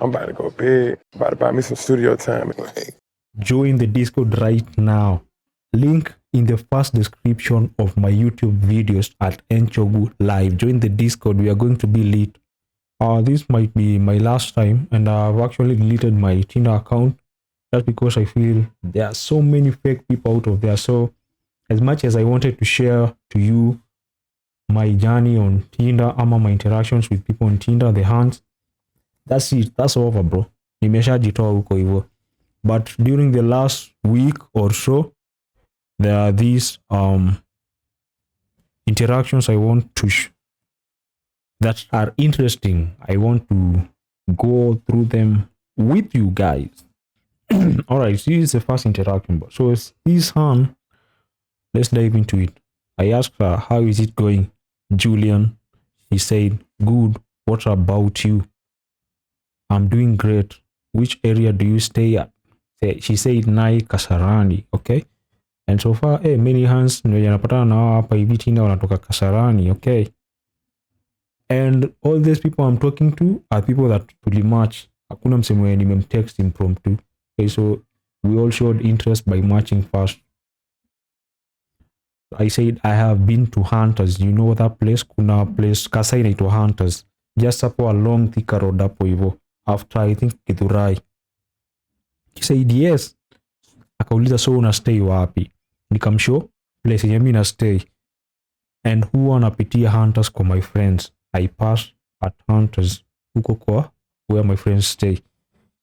I'm about to go big. About to buy me some studio time. Join the Discord right now. Link in the first description of my YouTube videos at Enchogu Live. Join the Discord. We are going to be lit. This might be my last time, and I've actually deleted my Tinder account just because I feel there are so many fake people out of there. So as much as I wanted to share to you my journey on Tinder, my interactions with people on Tinder, the hands, that's it. That's over, bro. Nimeshajitoa huko hivyo. But during the last week or so, there are these interactions I want to that are interesting. I want to go through them with you guys. All right, so this is the first interaction. So this hand, let's dive into it. I asked her, how is it going, Julian? She said, good. What about you? I'm doing great. Which area do you stay at? She said, Nai Kasarani. Okay. And so far, many hands napatana na hapa hivi Tinder wanatoka Kasarani. Okay. And all these people I'm talking to are people that pretty much hakuna msemo mwenye nimemtext impromptu. Okay, so we all showed interest by matching first. I said I have been to Hunters. You know that place? Kuna place Kasa inaitwa Hunters. Just hapo along Thika Road hapo hivyo. After I think Githurai. He said yes. Akauliza so una stay wapi? Nikamshow place yenye mimi na stay. And who anapitia Hunters kwa my friends. I pass at Hunters huko kwa where my friends stay.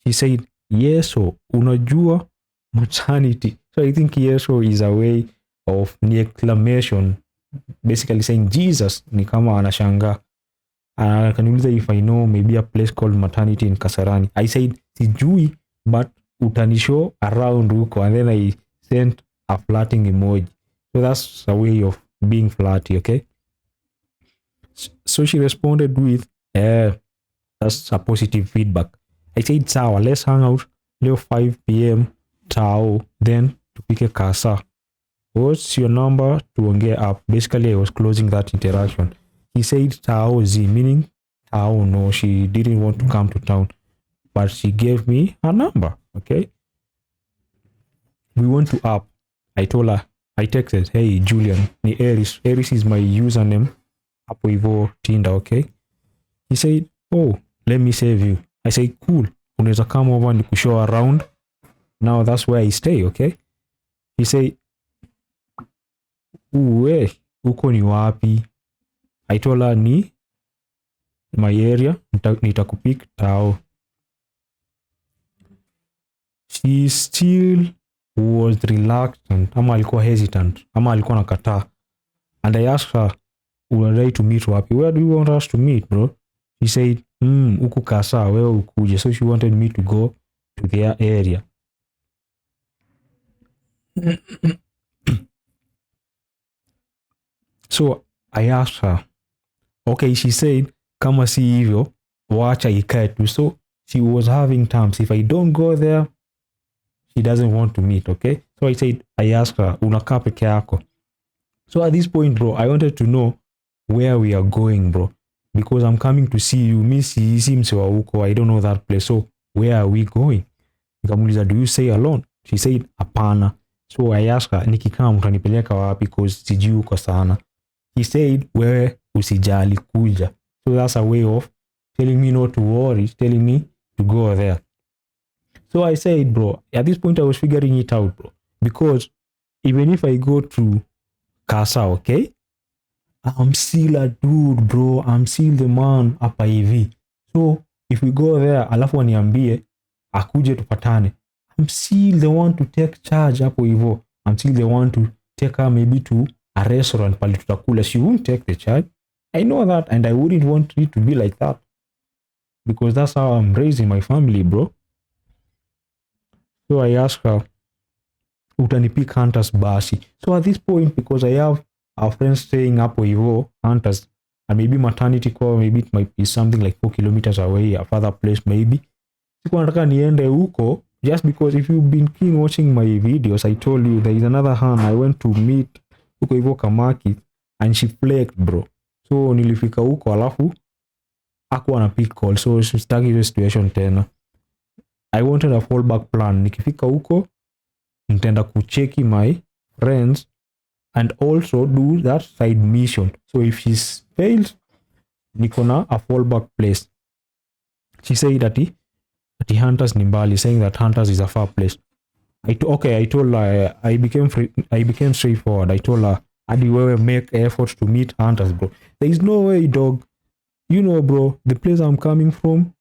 He said yeso unajua maternity. So I think yeso is a way of the exclamation, basically saying Jesus, ni kama anashanga. Akaniuliza if I know maybe a place called maternity in Kasarani. I said sijui, but utanishow around huko. And then I sent a flirting emoji. So that's a way of being flirty, okay? So she responded with, that's a positive feedback. I said, sawa, let's hang out leo 5 p.m. Tao, then tupike kasa. What's your number? Tuongee up. Basically, I was closing that interaction. He said Tao Z, meaning Tao no, she didn't want to come to town, but she gave me her number, okay? We went to app. I told her, I texted, hey, Julian, ni Aries. Aries is my username. Hapo hivyo Tinder, okay? He said, oh, let me save you. I said, cool. Unaweza come over and show around. Now that's where I stay, okay? He said, uwe, uko ni wapi? I told her ni my area, nitakupik Tao. She still was reluctant, ama alikuwa hesitant, ama alikuwa nakataa. And I asked her, unadai to meet wapi? Where do you want us to meet, bro? She said, uku Kasa, wewe ukuje. So she wanted me to go to their area. So I asked her, okay, she said, kama si hivyo, wacha ikae tu. So she was having terms. If I don't go there, she doesn't want to meet, okay? So I said, I asked her, unakaa peke yako? So at this point, bro, I wanted to know where we are going, bro. Because I'm coming to see you. Mi si msewa huko. I don't know that place. So where are we going? Nikamuliza, do you stay alone? She said, apana. So I asked her, nikikaa mtanipeleka wapi? Because sijui huko sana. He said, wewe usijali kuja. So that's a way of telling me not to worry, telling me to go there. So I said, bro, at this point I was figuring it out, bro. Because even if I go to Kasa, okay? I'm still a dude, bro. I'm still the man hapa hivi. So if we go there, alafu aniambie, akuje tupatane. I'm still the one to take charge hapo hivyo. I'm still the one to take her maybe to a restaurant pale tutakula. She won't take the charge. I know that, and I wouldn't want it to be like that. Because that's how I'm raising my family, bro. So I asked her, utanipik Hunters basi. So at this point, because I have our friends staying hapo hivyo, Hunters, and maybe maternity call, maybe it might be something like 4 kilometers away, a further place maybe. Siku nataka niende huko, just because if you've been keen watching my videos, I told you there is another hand I went to meet huko hivyo Kamaki, and she flaked, bro. So nilifika huko alafu hakuwa na pick call, so sitaki hiyo situation tena. I wanted a fallback plan. Nikifika huko nitaenda kucheki my friends and also do that side mission. So if she fails, niko na a fallback place. She said that Hunters ni mbali, saying that Hunters is a far place. I told her, I became straightforward. I told her, hadi wewe make effort to meet Hunters, bro. There is no way, dog. You know, bro, the place I'm coming from,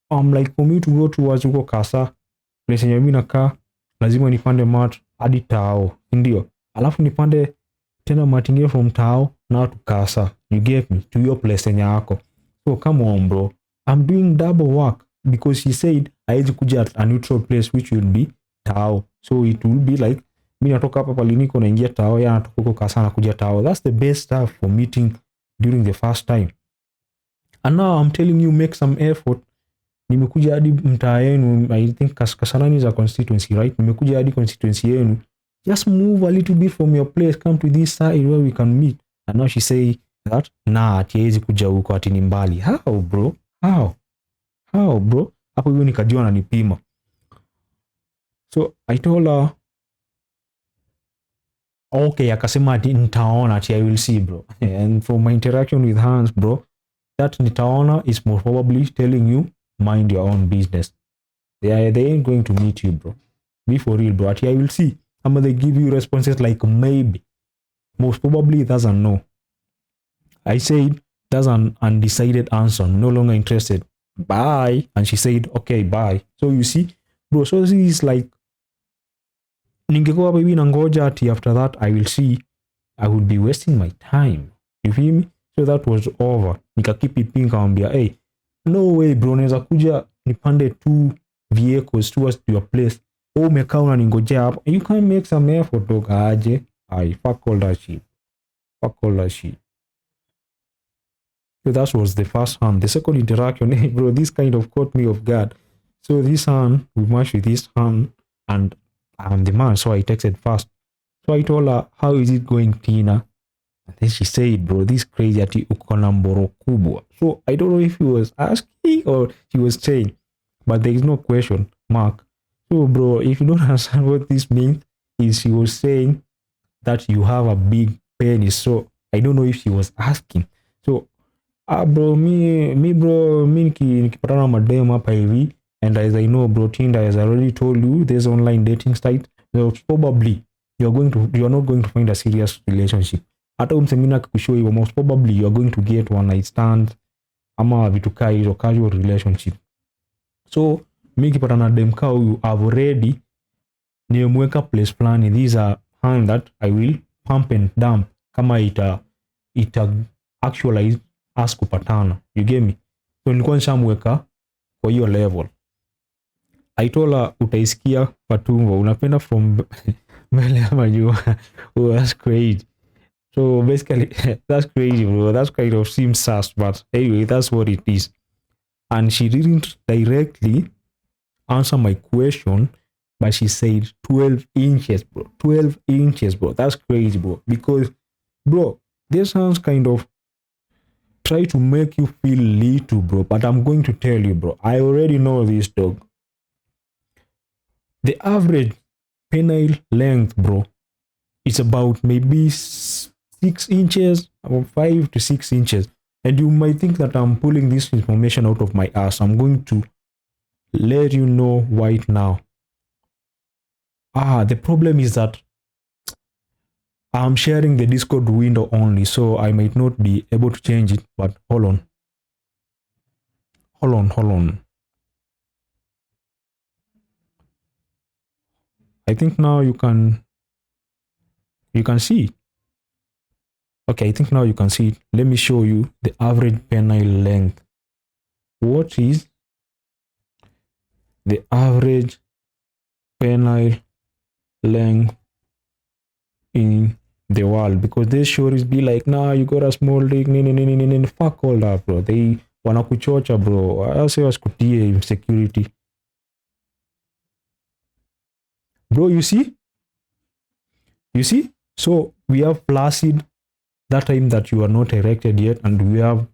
I'm like, for me to go towards huko Kasa, place yenye mimi nakaa, lazima nipande mat hadi Tao, ndio. Alafu nipande tena mat ingine from Tao now to Kasa. You get me? To your place yenye yako. So come on, bro. I'm doing double work because she said haiwezi kuja at a neutral place which will be Tao. So it will be like mimi natoka hapa Paliniko naingia Tao, ya natoka huko Kasa na kuja Tao. That's the best stuff for meeting during the first time. And now I'm telling you, make some effort. Nimekuja hadi mtaa yenu, I think Kasarani is a constituency, right? Nimekuja hadi constituency yenu. Just move a little bit from your place, come to this side where we can meet. And now she say that, nah, hatiwezi kuja huko ati ni mbali. How, bro? How, bro? Hapo hiyo nikajua ananipima. So I told her, okay, akasema ati nitaona, ati I will see, bro. And from my interaction with Hans, bro, that nitaona is most probably telling you, mind your own business. They ain't going to meet you, bro. Be for real, bro. Ati I will see. Ama they give you responses like maybe. Most probably that's a no. I said that's an undecided answer. No longer interested. Bye. And she said, okay, bye. So you see, bro, so this is like, ningekuwa hapa hivi na ngoja ati after that I will see, I would be wasting my time. You feel me? So that was over. Nikakeep it pink, nikamwambia, hey, no way, bro, naweza kuja nipande 2 vehicles towards your place. Umekaa unaningojea hapo. You can make some effort, dog. Aje. Fuck all that shit. So that was the first hand. The second interaction, hey, bro, this kind of caught me off guard. So this hand, we matched with this hand, and I'm the man, so I texted first. So I told her, how is it going, Tina? And then she said, bro, this crazy ati uko na mboro kubwa. So I don't know if he was asking or he was saying, but there is no question mark. So, bro, if you don't understand what this means, is she was saying that you have a big penis. So I don't know if she was asking. So, bro, me nikipatana madem hapa hivi, and as I know, bro, Tinder, as I already told you, there's online dating site. So probably you are not going to find a serious relationship. Hata umsemina kukushow hivyo, most probably you are going to get one night stand ama vitu kaa hizo, casual relationship. So mimi nikipatana na dem kaa huyu, I've already nimeweka place plan. These are hand that I will pump and dump kama ita actualize us kupatana. You get me? So nilikuwa nishamweka kwa hiyo level. I told her, utaisikia patumbo, unapenda from mbele ama nyuma. Oh, that's crazy. So basically, that's crazy, bro. That's kind of seems sus, but anyway, that's what it is. And she didn't directly answer my question, but she said 12 inches, bro. 12 inches, bro. That's crazy, bro. Because, bro, this sounds kind of try to make you feel little, bro. But I'm going to tell you, bro. I already know this, dog. The average penile length, bro, is about maybe 6 inches, about 5 to 6 inches. And you might think that I'm pulling this information out of my ass. I'm going to let you know right now. The problem is that I'm sharing the Discord window only, so I might not be able to change it, but hold on. I think now you can see. Okay, I think now you can see it. Let me show you the average penile length. What is the average penile length in the world? Because they sure is be like, nah, you got a small dick, fuck all that, bro. They wanakuchocha, bro. I say wasikutie insecurity. Bro, you see? So we have flaccid that time that you are not erected yet, and we have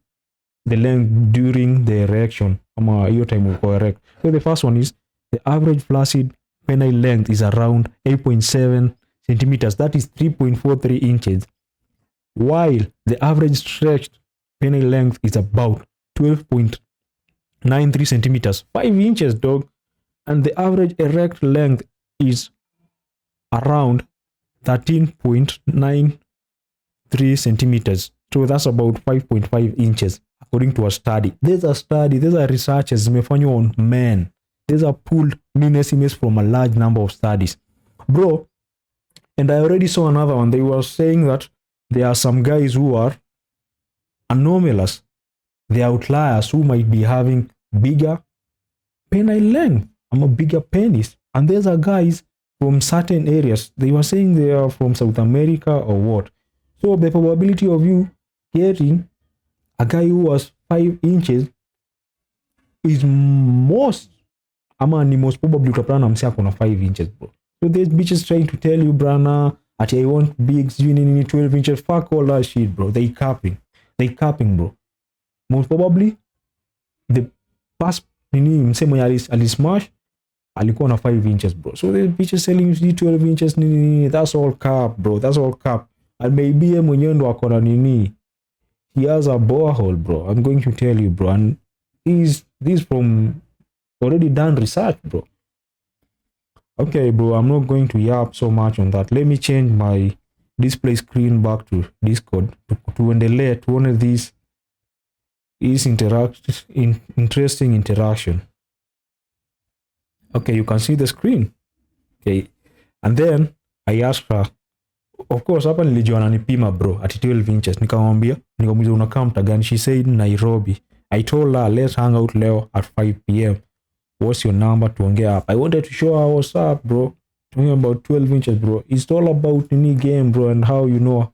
the length during the erection. Your time will correct. So the first one is the average flaccid penile length is around 8.7 centimeters. That is 3.43 inches. While the average stretched penile length is about 12.93 centimeters, 5 inches, dog. And the average erect length is around 13.93 centimeters. So that's about 5.5 inches according to a study. These are researches zimefanywa on men. These are pulled mean estimates from a large number of studies. Bro, and I already saw another one. They were saying that there are some guys who are anomalous. They are outliers who might be having bigger penile length. A bigger penis. And these are guys from certain areas. They were saying they are from South America or what. So the probability of you getting a guy who was 5 inches is most probably utapata msea kuna 5 inches, bro. So these bitches trying to tell you, brana, ati I want big, you need 12 inches. Fuck all that shit, bro. They capping, bro. Most probably the past mse mwenye alismash alikuwa na 5 inches, bro. So the bitches selling you 12 inches, that's all cap, bro. That's all cap. And maybe mwenyewe ndo akona he has a borehole, bro. I'm going to tell you, bro. And this from already done research, bro. Okay, bro, I'm not going to yap so much on that. Let me change my display screen back to Discord tuendelee tuone this is interesting interaction. Okay, you can see the screen. Okay, and then I asked her, of course, hapa nilijua ananipima, bro, at 12 inches. Nikamuuliza unakaa mtaa gani? She said Nairobi. I told her, let's hang out leo at 5 p.m. What's your number? Tuongee up. I wanted to show her what's up, bro. Talking about 12 inches, bro. It's all about any game, bro, and how you know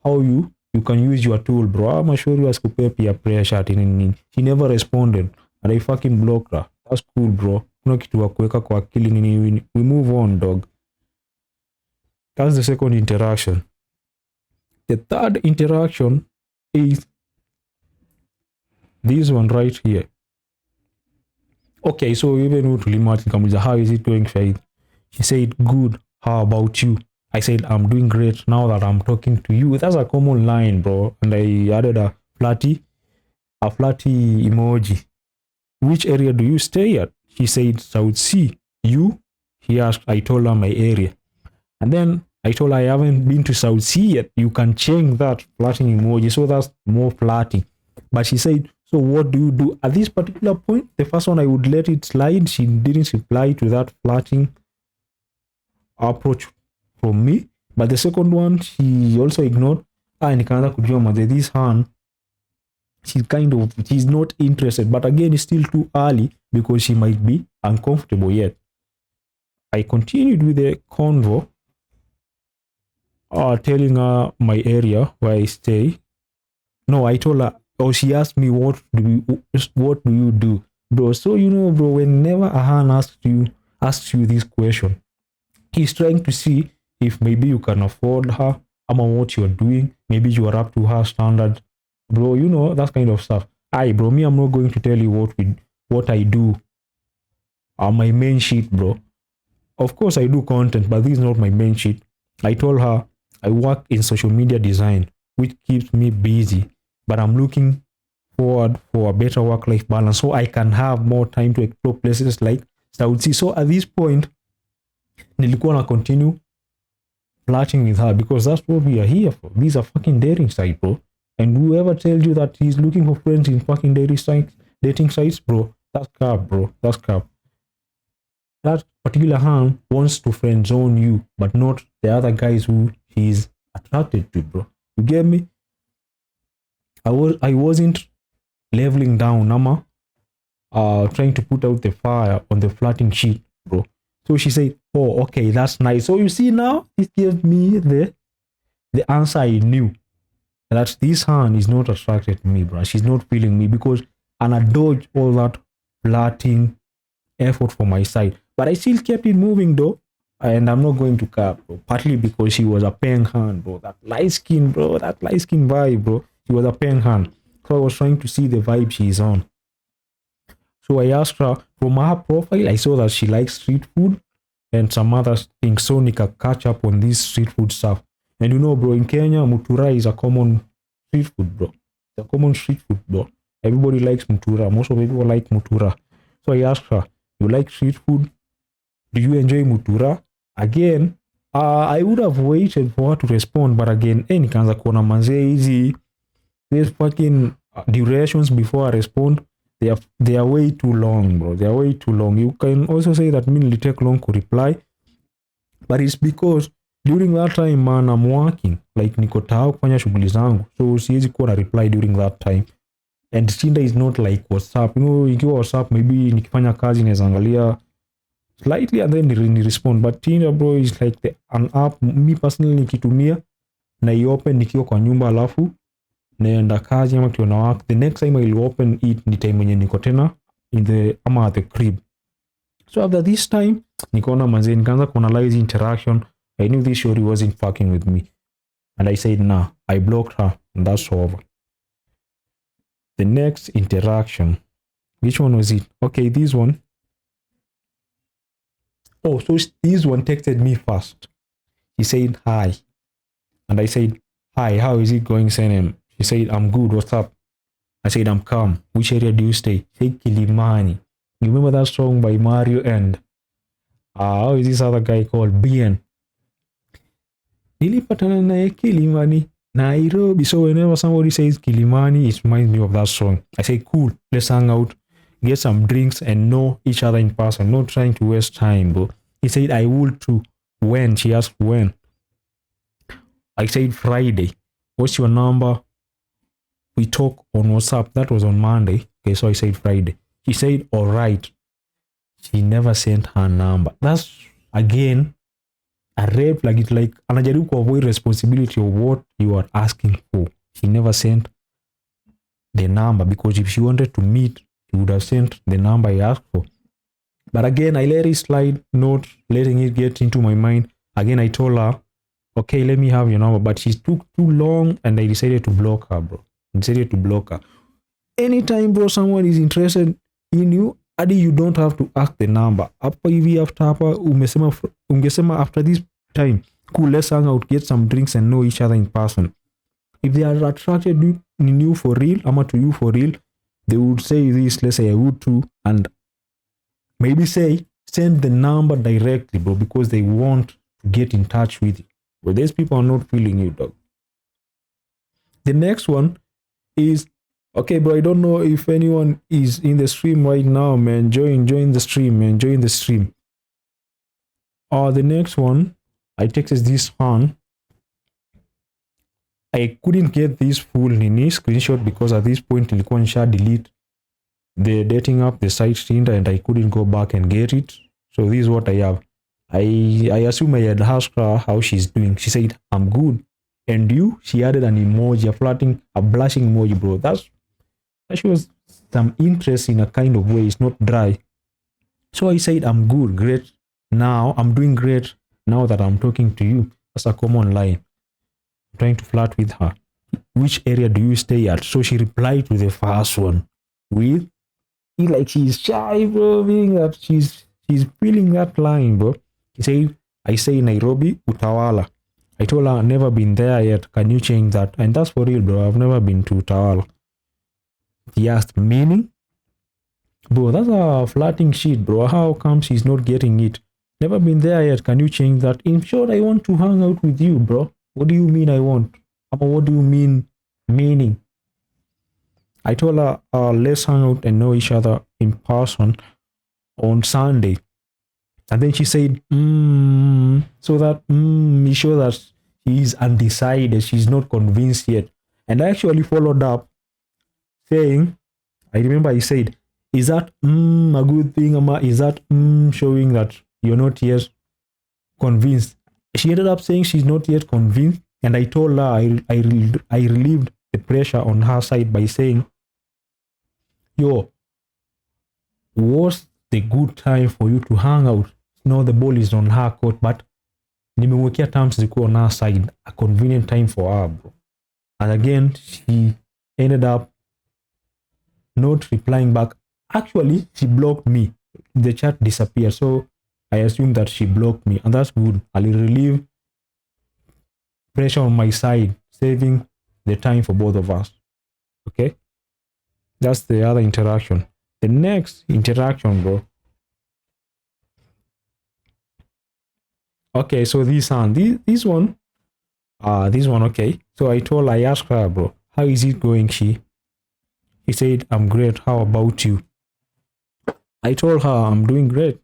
how you can use your tool, bro. I'm sure you askupea pia pressure at nini. She never responded, and I fucking blocked her. That's cool, bro. Kuna kitu wa kuweka kwa akili nini. We move on, dog. That's the second interaction. The third interaction is this one right here. Okay, so even how is it going, Faith? She said, good. How about you? I said, I'm doing great now that I'm talking to you. That's a common line, bro. And I added a flatty emoji. Which area do you stay at? She said, South Sea. You? He asked. I told her my area. And then I told her I haven't been to South Sea yet. You can change that flirting emoji. So that's more flirting. But she said, so what do you do? At this particular point, the first one I would let it slide. She didn't reply to that flirting approach from me. But the second one, she also ignored. Nikaanza kujua maze, this hand, she's not interested. But again, it's still too early because she might be uncomfortable yet. I continued with the convo, telling her my area where I stay. No, I told her, she asked me, what do you do? Bro, so bro, whenever a hand asks you this question, he's trying to see if maybe you can afford her, what you're doing, maybe you are up to her standard. Bro, that kind of stuff. Bro, me, I'm not going to tell you what I do on my main sheet, bro. Of course, I do content, but this is not my main sheet. I told her I work in social media design, which keeps me busy, but I'm looking forward for a better work-life balance so I can have more time to explore places like South Sea. So at this point, nilikuwa na continue flirting with her because that's what we are here for. These are fucking dating sites, bro. And whoever tells you that he's looking for friends in fucking dating sites, bro, that's cap, bro. That's cap. That particular hand wants to friend zone you, but not the other guys who he's attracted to, bro. You get me? I wasn't leveling down, trying to put out the fire on the flirting sheet, bro. So she said, oh, okay, that's nice. So you see now, it gave me the answer I knew. That this hand is not attracted to me, bro. She's not feeling me because I dodged all that flirting effort from my side. But I still kept it moving though. And I'm not going to cap, bro. Partly because she was a peng hand, bro. That light skin, bro. That light skin vibe, bro. She was a peng hand. I was trying to see the vibe she's on. So I asked her, from her profile, I saw that she likes street food and some other things. So nika catch up on this street food stuff. And you know, bro, in Kenya, mutura is a common street food, bro. It's a common street food, bro. Everybody likes mutura. Most of the people like mutura. So I asked her, you like street food? Do you enjoy mutura? Again, I would have waited for her to respond, but again, nikaanza kuona manze hizi these fucking durations before I respond, they are way too long, bro. They are way too long. You can also say that me take long to reply, but it's because during that time, man, I'm working. Like niko tao kufanya shughuli zangu, so siwezi kuwa na reply during that time. And Tinder is not like WhatsApp. You know, ikiwa WhatsApp, maybe nikifanya kazi naweza angalia slightly and then ni respond, but Tinder, bro, is like an app me personally nikitumia na i-open nikiwa kwa nyumba, alafu naenda kazi ama kiwa na work. The next time I'll open it ni time yenye niko tena ama at the crib. So after this time nikaona manze, nikaanza kuanalyze interaction. I knew this shorty wasn't fucking with me, and I said nah. I blocked her and that's over. The next interaction, which one was it? Okay, this one. Oh, so this one texted me first. He said hi, and I said hi, how is it going, Senem? She said I'm good, what's up? I said I'm calm. Which area do you stay? She said Kilimani. You remember that song by Mario and how is this other guy called Bien? Nilipatana naye Kilimani, Nairobi. So whenever somebody says Kilimani, it reminds me of that song. I say cool, let's hang out, get some drinks and know each other in person, not trying to waste time, bro. He said I will too. When? She asked when. I said Friday. What's your number? We talk on WhatsApp. That was on Monday. Okay, so I said Friday. She said all right. She never sent her number. That's again a red flag. It's like anajaribu ku avoid responsibility of what you are asking for. She never sent the number, because if she wanted to meet, she would have sent the number I asked for. But again, I let it slide, not letting it get into my mind. Again, I told her, okay, let me have your number. But she took too long and I decided to block her, bro. Anytime, bro, someone is interested in you, Adi, you don't have to ask the number. Hapa hivi after hapa, ungesema after this time, cool, let's hang out, get some drinks and know each other in person. If they are attracted in you for real, ama to you for real, they would say this, let's say I would too, and maybe say, send the number directly, bro, because they want to get in touch with you. But these people are not feeling you, dog. The next one is, okay, bro, I don't know if anyone is in the stream right now, man. Join the stream, man. Join the stream. The next one, I texted this one. I couldn't get this full nini screenshot because at this point nilikuwa nisha delete the dating app, the site Tinder, and I couldn't go back and get it. So this is what I have. I assume I had asked her how she's doing. She said, I'm good. And you? She added an emoji, a blushing emoji, bro. That shows some interest in a kind of way. It's not dry. So I said, I'm good, great. Now, I'm doing great now that I'm talking to you. That's a common line. I'm trying to flirt with her. Which area do you stay at? So she replied to the first one with, like she's shy, bro, being that she's feeling that line, bro. He said, I say Nairobi, Utawala. I told her I've never been there yet. Can you change that? And that's for real, bro. I've never been to Utawala. He asked, meaning? Bro, that's a flirting shit, bro. How come she's not getting it? Never been there yet. Can you change that? In short, I want to hang out with you, bro. What do you mean I want? What do you mean meaning? I told her, let's hang out and know each other in person on Sunday. And then she said, so that, you show that she is undecided. She's not convinced yet. And I actually followed up saying, I remember I said, is that a good thing, Ama? Is that showing that you're not yet convinced? She ended up saying she's not yet convinced. And I told her I relieved the pressure on her side by saying, yo, what's the good time for you to hang out? No, the ball is on her court, but nimemwekea terms zikuwa on her side, a convenient time for her, bro. And again, she ended up not replying back. Actually, she blocked me. The chat disappeared. So I assume that she blocked me, and that's good. I'll relieve pressure on my side, saving the time for both of us. Okay, that's the other interaction. The next interaction, bro. Okay, so this one, this one, okay. So I asked her, bro, how is it going? She said, I'm great. How about you? I told her I'm doing great.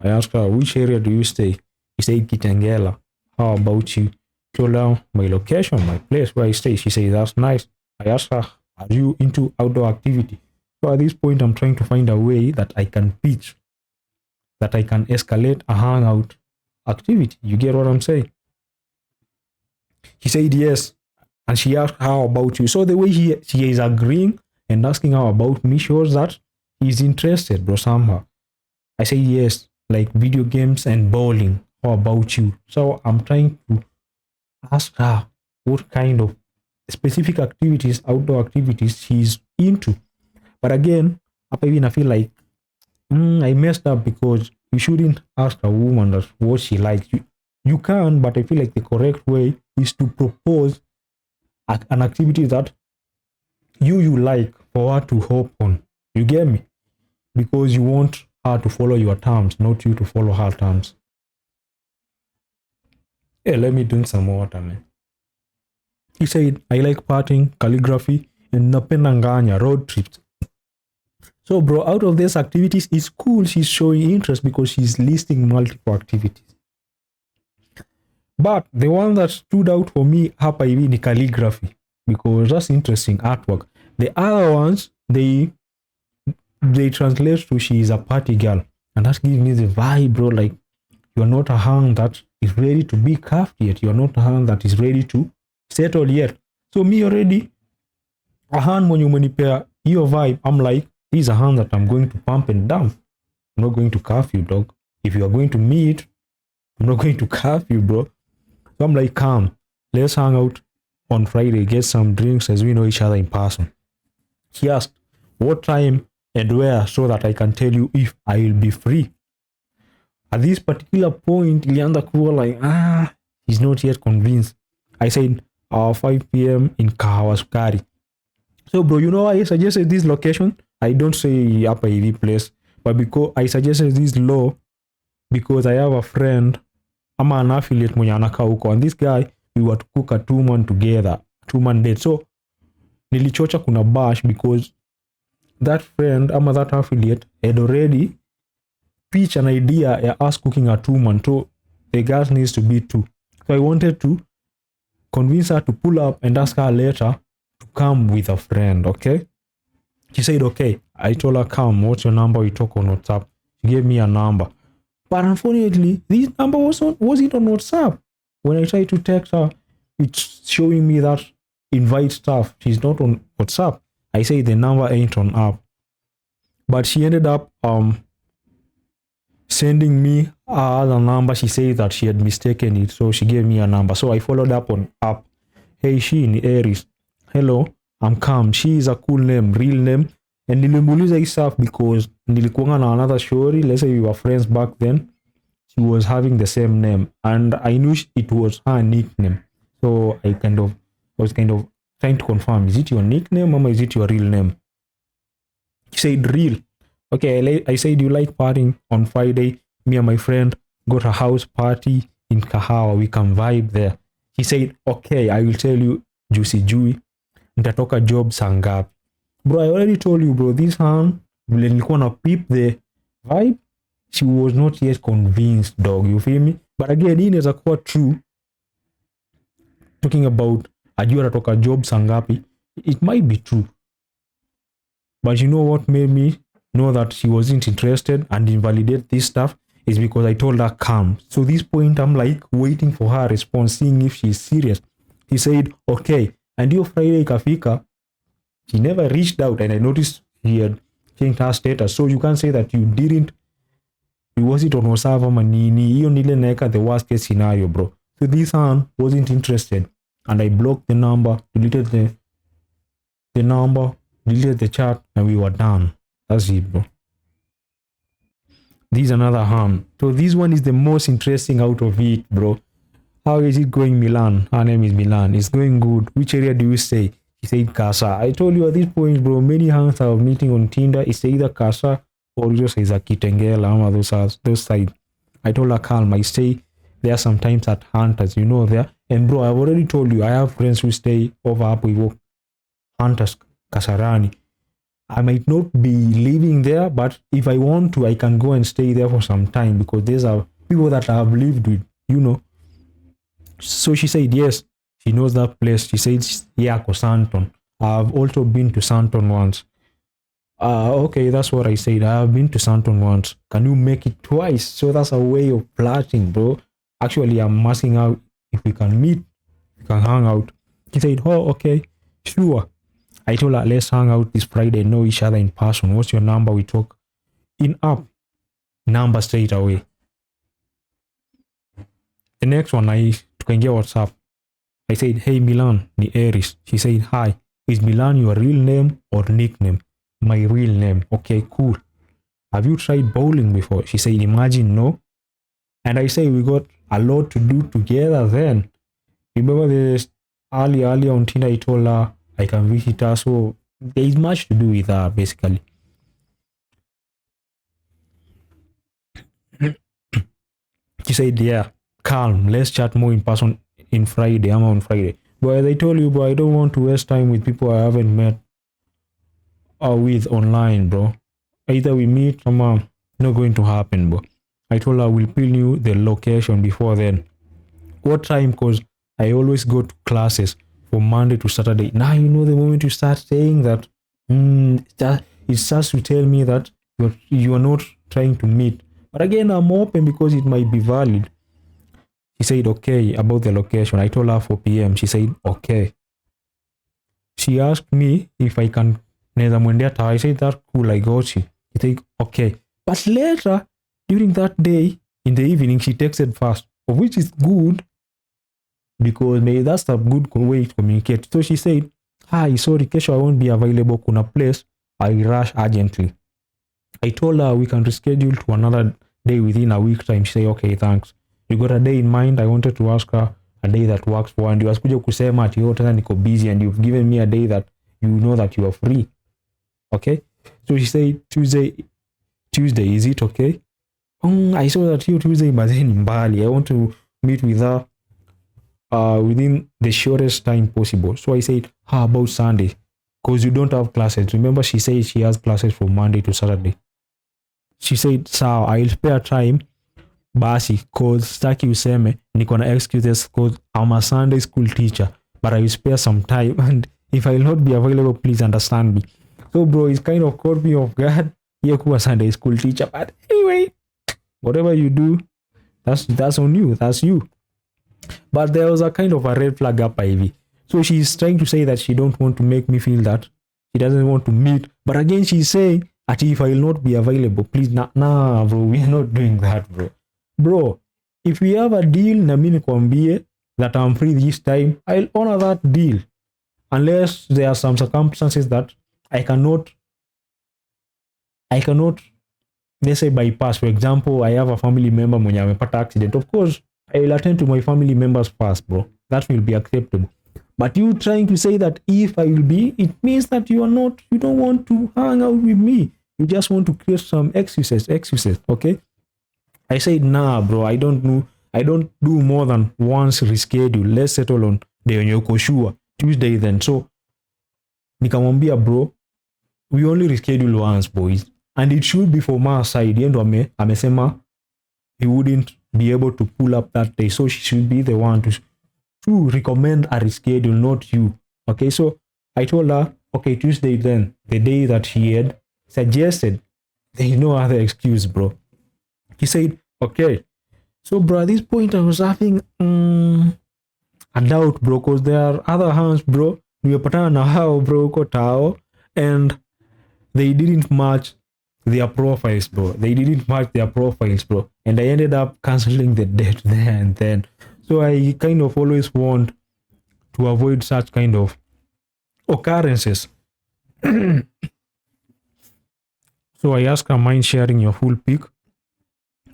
I asked her, which area do you stay? She said, Kitengela. How about you? Told her my location, my place where I stay. She said, that's nice. I asked her, are you into outdoor activity? So at this point, I'm trying to find a way that I can pitch, that I can escalate a hangout activity. You get what I'm saying? He said yes. And she asked, how about you? So the way she is agreeing and asking how about me shows that he's interested, bro, somehow. I say yes, like video games and bowling. How about you? So I'm trying to ask her what kind of specific activities, outdoor activities she's into. But again, I feel like I messed up because you shouldn't ask a woman that what she likes. You can, but I feel like the correct way is to propose an activity that you like for her to hope on. You get me? Because you want her to follow your terms, not you to follow her terms. Hey, let me drink some water, man. He said, I like partying, calligraphy, and napenda nganya, road trips. So, bro, out of these activities, it's cool she's showing interest because she's listing multiple activities. But the one that stood out for me hapa hivi ni calligraphy because that's interesting artwork. The other ones, they translate to she is a party girl. And that gives me the vibe, bro, like you're not a hang that is ready to be cuffed yet. You're not a hang that is ready to settle yet. So me already, a hand when you manipulate your vibe, I'm like, this is a hand that I'm going to pump and dump. I'm not going to cuff you, dog. If you are going to meet, I'm not going to cuff you, bro. So I'm like, come, let's hang out on Friday, get some drinks as we know each other in person. He asked, what time and where so that I can tell you if I will be free. At this particular point, ilianza kuwa like, he's not yet convinced. I said, 5 p.m. in Kahawa Sukari. So, bro, you know why I suggested this location? I don't say Upper EV place, but because I suggested this law because I have a friend, I'm an affiliate mwenye anakaa huko, and this guy, we were to cook a 2-man together, 2-man date. So, nilichocha kuna bash because that friend, ama that affiliate, had already pitched an idea ya us cooking a 2-man. So, the gas needs to be 2. So, I wanted to convince her to pull up and ask her later to come with a friend, okay? She said, okay. I told her, come, what's your number? We talk on WhatsApp. She gave me a number. But unfortunately, this number wasn't on WhatsApp. When I tried to text her, it's showing me that invite stuff. She's not on WhatsApp. I say the number ain't on app. But she ended up sending me other number. She said that she had mistaken it. So she gave me a number. So I followed up on app. Hey, she ni Aries. Hello, I'm Cam. She is a cool name, real name. And nilimuuliza hii stuff because nilikuwa na another story. Let's say we were friends back then. She was having the same name. And I knew it was her nickname. So I was kind of trying to confirm. Is it your nickname or is it your real name? She said real. Okay, I said you like partying on Friday. Me and my friend got a house party in Kahawa. We can vibe there. He said, okay, I will tell you, Juicy Jui, nitatoka job saa ngapi. Bro, I already told you, bro, this hand, vile nilikuwa na peep the vibe, she was not yet convinced, dog, you feel me? But again, hii inaweza kuwa true. Talking about, ajua natoka job saa ngapi, it might be true. But you know what made me know that she wasn't interested and invalidate this stuff is because I told her come. So this point, I'm like waiting for her response, seeing if she's serious. He said, okay. And your Friday ikafika, she never reached out, and I noticed he had changed her status. So you can't say that you wasn't on WhatsApp ama nini. Hiyo nile naeka the worst case scenario, bro. So this one wasn't interested. And I blocked the number, deleted the number, deleted the chat, and we were done. That's it, bro. This is another harm. So this one is the most interesting out of it, bro. How is it going, Milan? Her name is Milan. It's going good. Which area do you stay? He said Casa. I told you at this point, bro, many hands are meeting on Tinder. It's either Casa or just is a Kitengela, those sides. I told her, calm, I stay there sometimes at Hunters, you know, there. And bro, I've already told you, I have friends who stay over up with Hunters, Kasarani. I might not be living there, but if I want to, I can go and stay there for some time because these are people that I have lived with, you know. So she said, yes, she knows that place. She said, yeah, Santon. I've also been to Santon once. Okay, that's what I said. I have been to Santon once. Can you make it twice? So that's a way of flirting, bro. Actually, I'm asking out if we can meet, we can hang out. He said, oh, okay, sure. I told her, let's hang out this Friday, know each other in person. What's your number? We talk in app. Number straight away. The next one, I can get WhatsApp. I said, hey, Milan, the Aries. She said, hi. Is Milan your real name or nickname? My real name. Okay, cool. Have you tried bowling before? She said, imagine, no. And I say, we got a lot to do together then. Remember this earlier on Tinder, I told her I can visit her. So there is much to do with her, basically. She said, yeah, calm. Let's chat more in person in Friday. I'm on Friday. But as I told you, bro, I don't want to waste time with people I haven't met or with online, bro. Either we meet or not going to happen, bro. I told her we'll pin you the location before then. What time? Because I always go to classes from Monday to Saturday. Now you know the moment you start saying that, it starts to tell me that you are not trying to meet. But again, I'm open because it might be valid. She said, okay, about the location. I told her 4 p.m. She said, okay. She asked me if I can I said, that cool, I got you. She said, okay. But later, during that day, in the evening, she texted first, which is good because maybe that's a good way to communicate. So she said, hi, sorry, Kesho, I won't be available. Kuna place, I rush urgently. I told her we can reschedule to another day within a week time. She said, okay, thanks. You got a day in mind? I wanted to ask her a day that works for her. And you asked kusema ati tena niko busy and you've given me a day that you know that you are free. Okay? So she said, Tuesday, is it okay? I saw that you Tuesday but then Bali. I want to meet with her within the shortest time possible. So I said, how about Sunday? Because you don't have classes. Remember, she said she has classes from Monday to Saturday. She said, sawa, I'll spare time basi cause staki useme niko na excuses cause I'm a Sunday school teacher, but I will spare some time and if I will not be available, please understand me. So bro, it's kind of caught me off guard. Hiyo kuwa Sunday school teacher, but anyway, whatever you do, that's on you, that's you. But there was a kind of a red flag up Ivy. So she's trying to say that she don't want to make me feel that she doesn't want to meet. But again, she's saying, if I will not be available, please, nah, bro, we are not doing that, bro. Bro, if we have a deal, na mimi nikwambie that I'm free this time, I'll honor that deal. Unless there are some circumstances that I cannot, let's say, bypass. For example, I have a family member mwenye amepata accident. Of course, I'll attend to my family members first, bro. That will be acceptable. But you trying to say that if I will be, it means that you don't want to hang out with me. You just want to create some excuses, okay? I said, nah, bro, I don't do more than once reschedule. Let's settle on the Onyoko sure Tuesday then. So, nikamwambia, bro, we only reschedule once, boys. And it should be for my side. Yendo amesema he wouldn't be able to pull up that day. So she should be the one to recommend a reschedule, not you. Okay, so I told her, okay, Tuesday then, the day that she had suggested. There is no other excuse, bro. He said, okay. So, bro, at this point, I was having a doubt, bro, because there are other hands, bro. Nimepatana na hao, bro, uko tao, and they didn't match their profiles, bro. And I ended up canceling the date there and then. So I kind of always want to avoid such kind of occurrences. So I asked her, mind sharing your full pic?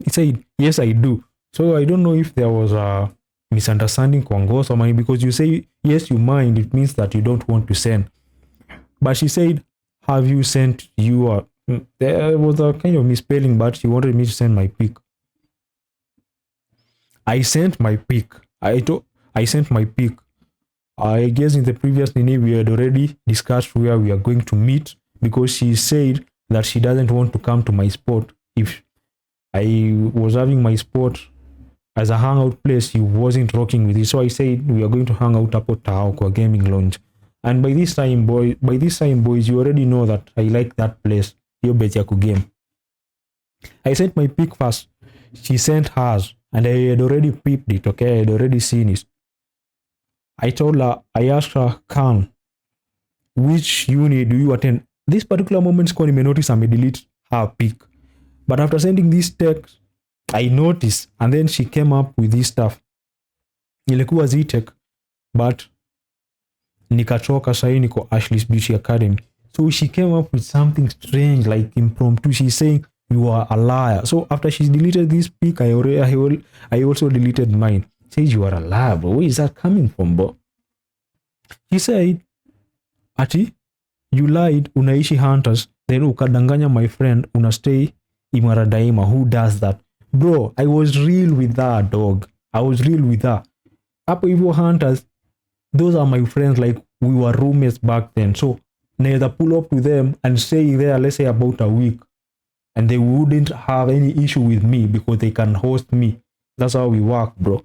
He said, yes, I do. So I don't know if there was a misunderstanding Kwangos or mine, because you say, yes, you mind, it means that you don't want to send. But she said, have you sent your... There was a kind of misspelling, but she wanted me to send my pic. I sent my pic. I sent my pic. I guess in the previous Nini, we had already discussed where we are going to meet, because she said that she doesn't want to come to my spot. If I was having my spot as a hangout place, she wasn't rocking with it. So I said we are going to hang out at Taoko gaming lounge. And by this time, boys, you already know that I like that place. You bet you game. I sent my pic first. She sent hers, and I had already peeped it. Okay, I had already seen it. I told her, I asked her, Khan, which uni do you attend? This particular moment, Scotty may notice I may delete her pic. But after sending this text, I noticed, and then she came up with this stuff. Ilikuwa Z-Tech, but nikachoka sahi niko Ashley's Beauty Academy. So she came up with something strange, like impromptu. She's saying, you are a liar. So after she deleted this pic, I also deleted mine. Says you are a liar, bro. Where is that coming from, bro? He said, ati, you lied, unaishi Hunters, then ukadanganya my friend, unastay Imara Daima. Who does that? Bro, I was real with that, dog. I was real with that. Hapo hivyo Hunters, those are my friends, like we were roommates back then. So, neither pull up with them and stay there, let's say about a week. And they wouldn't have any issue with me because they can host me. That's how we work, bro.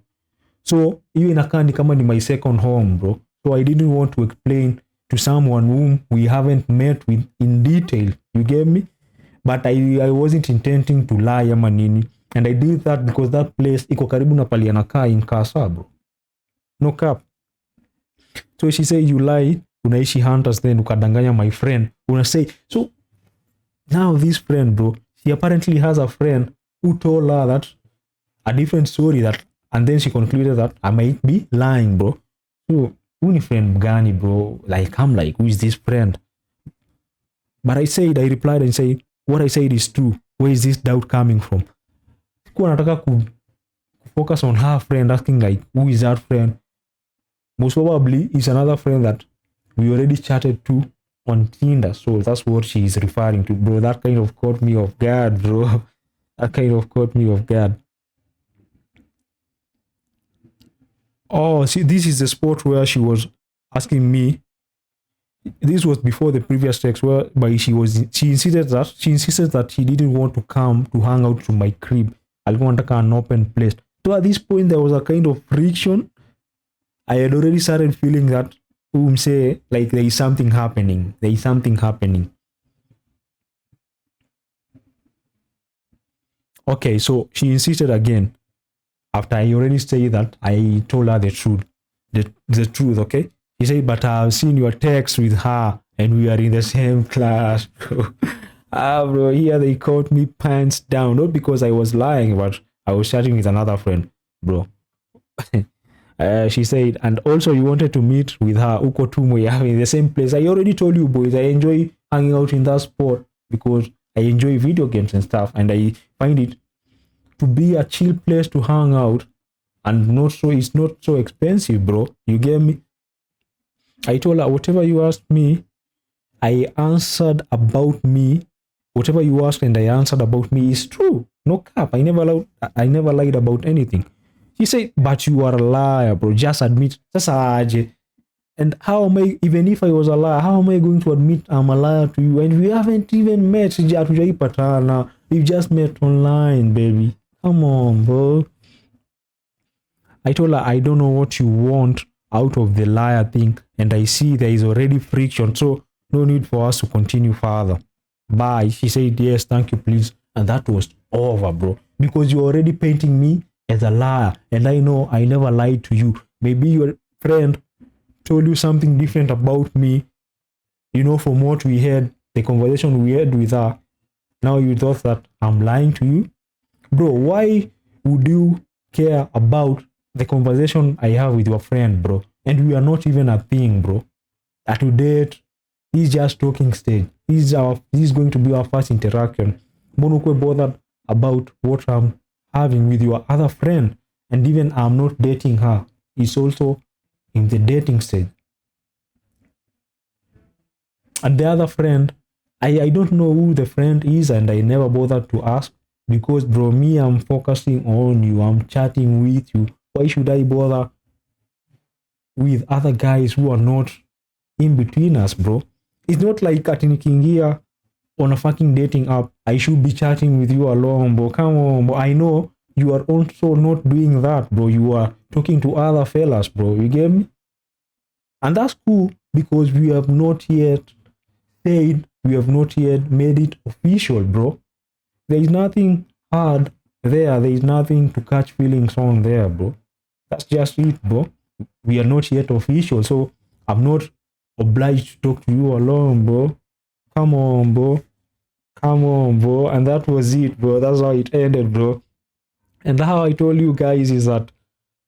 So, hiyo inakaa ni kama ni my second home, bro. So, I didn't want to explain to someone whom we haven't met with in detail. You get me? But I wasn't intending to lie ama nini. And I did that because that place iko karibu na pali anakaa in Kasa, bro. No cap. So she said, you lie, unaishi Hunters, then ukadanganya my friend. Una say, so now this friend, bro, she apparently has a friend who told her that a different story, that, and then she concluded that I might be lying, bro. So, who ni friend gani, bro? Like, I'm like, who is this friend? But I replied and said, what I said is true. Where is this doubt coming from? Sikuwa nataka focus on her friend, asking like, who is that friend? Most probably is another friend that we already chatted to on Tinder. So that's what she is referring to, bro. That kind of caught me off guard, bro. That kind of caught me off guard. Oh, see, this is the spot where she was asking me. This was before the previous text whereby she insisted that she didn't want to come to hang out to my crib. Alikuwa anataka an open place. So at this point there was a kind of friction. I had already started feeling that say like there is something happening. There is something happening. Okay, so she insisted again. After I already said that, I told her the truth. The truth, okay? He said, but I've seen your text with her and we are in the same class, bro. Bro, here they caught me pants down. Not because I was lying, but I was chatting with another friend, bro. She said, and also you wanted to meet with her, uko tumo in the same place. I already told you, boys, I enjoy hanging out in that spot because I enjoy video games and stuff, and I find it to be a chill place to hang out, and it's not so expensive, bro. You get me? I told her, whatever you asked me, I answered about me. Whatever you asked and I answered about me is true. No cap. I never lied about anything. She said, but you are a liar, bro. Just admit. And how am I, even if I was a liar, how am I going to admit I'm a liar to you? And we haven't even met. We've just met online, baby. Come on, bro. I told her, I don't know what you want out of the liar thing. And I see there is already friction. So no need for us to continue further. Bye. She said, yes, thank you, please. And that was over, bro. Because you're already painting me as a liar. And I know I never lied to you. Maybe your friend told you something different about me. You know, from what we had, the conversation we had with her. Now you thought that I'm lying to you. Bro, why would you care about the conversation I have with your friend, bro? And we are not even a thing, bro. That we date, This is just talking stage. This is going to be our first interaction. Mbona ukwe bothered about what I'm having with your other friend? And even I'm not dating her. It's also in the dating stage. And the other friend, I don't know who the friend is, and I never bothered to ask, because bro, me, I'm focusing on you. I'm chatting with you. Why should I bother with other guys who are not in between us, bro? It's not like here on a fucking dating app. I should be chatting with you alone, bro. Come on, bro. I know you are also not doing that, bro. You are talking to other fellas, bro. You get me? And that's cool, because we have not yet said, we have not yet made it official, bro. There is nothing hard there. There is nothing to catch feelings on there, bro. That's just it, bro. We are not yet official, so I'm not obliged to talk to you alone, bro. Come on, bro. Come on, bro. And that was it, bro. That's how it ended, bro. And how I told you guys is that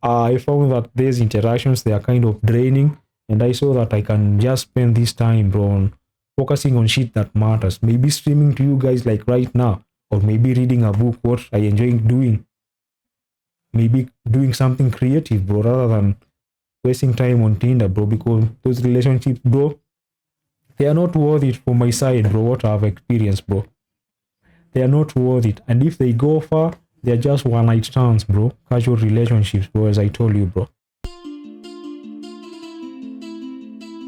I found that these interactions, they are kind of draining, and I saw that I can just spend this time, bro, on focusing on shit that matters. Maybe streaming to you guys like right now, or maybe reading a book, what I enjoy doing. Maybe doing something creative, bro, rather than wasting time on Tinder, bro, because those relationships, bro, they are not worth it for my side, bro, what I've experienced, bro. They are not worth it. And if they go far, they're just one night stands, bro. Casual relationships, bro, as I told you, bro.